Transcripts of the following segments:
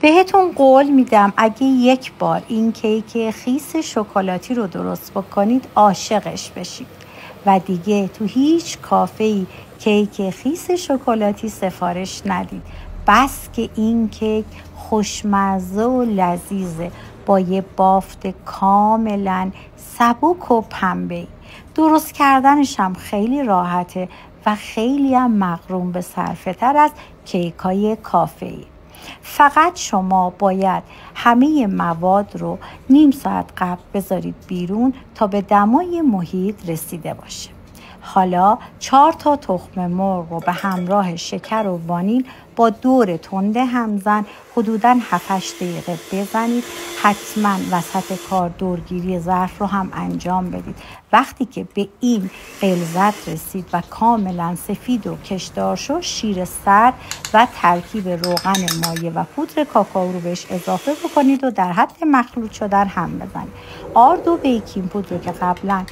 بهتون قول میدم اگه یک بار این کیک خیس شکلاتی رو درست بکنید عاشقش بشید و دیگه تو هیچ کافه‌ای کیک خیس شکلاتی سفارش ندید. بس که این کیک خوشمزه و لذیذه با یه بافت کاملا سبک و پنبه‌ای. درست کردنش هم خیلی راحته و خیلی هم مغروم به صرفه تر از کیک‌های کافه‌ای. فقط شما باید همه مواد رو نیم ساعت قبل بذارید بیرون تا به دمای محیط رسیده باشه. حالا 4 تا تخم مرغ رو به همراه شکر و وانیل با دور تنده همزن حدوداً 7-8 دقیقه بزنید. حتما وسط کار دورگیری ظرف رو هم انجام بدید. وقتی که به این غلظت رسید و کاملا سفید و کشدار شد، شیر سرد و ترکیب روغن مایع و پودر کاکائو رو بهش اضافه بکنید و در حد مخلوط شدن هم بزنید. آرد و بیکینگ پودر رو که قبلا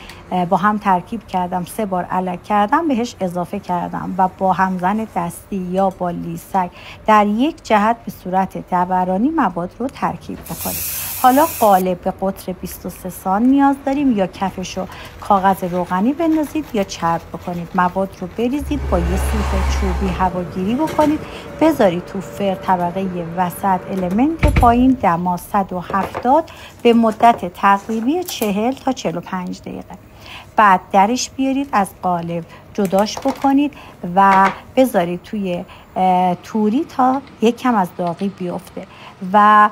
با هم ترکیب کردم 3 بار الک کردم بهش اضافه کردم و با همزن دستی یا با لیسک در یک جهت به صورت دورانی مواد رو ترکیب بکنید. حالا قالب به قطر 23 سانت نیاز داریم، یا کفشو کاغذ روغنی بندازید یا چرب بکنید. مواد رو بریزید، با یه سیخ چوبی هواگیری بکنید، بذارید تو فرن طبقه وسط المنت پایین دما 170 به مدت تقریبی 40 تا 45 دقیقه. بعد درش بیارید، از قالب جداش بکنید و بذارید توی توری تا یک کم از داغی بیفته و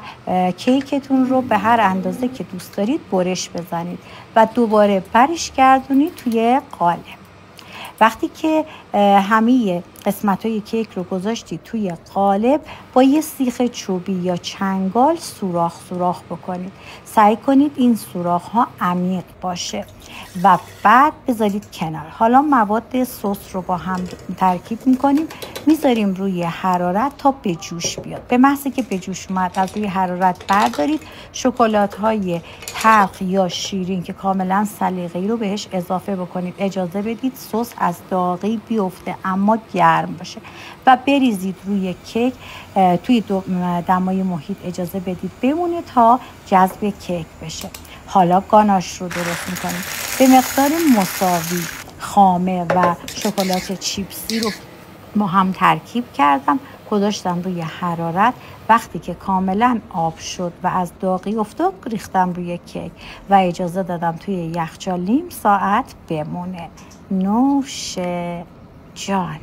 کیکتون رو به هر اندازه که دوست دارید برش بزنید و دوباره برش گردونید توی قالب. وقتی که همه قسمت‌های کیک رو گذاشتید توی قالب، با یه سیخ چوبی یا چنگال سوراخ بکنید. سعی کنید این سوراخ‌ها عمیق باشه و بعد بذارید کنار. حالا مواد سس رو با هم ترکیب می‌کنیم، میذاریم روی حرارت تا به جوش بیاد. به محض که به جوش اومد از روی حرارت بردارید. شکلات‌های تلخ یا شیرین که کاملا سلیقه‌ای رو بهش اضافه بکنید. اجازه بدید سس از داغی بیفته اما گرم باشه و بریزید روی کیک. توی دمای محیط اجازه بدید بمونه تا جذب کیک بشه. حالا گاناش رو درست میکنید. به مقدار مساوی خامه و شکلات چیپسی رو با هم ترکیب کردم، گذاشتم روی حرارت. وقتی که کاملا آب شد و از داغی افتاد، ریختم روی کیک و اجازه دادم توی یخچال نیم ساعت بمونه. نوش جان.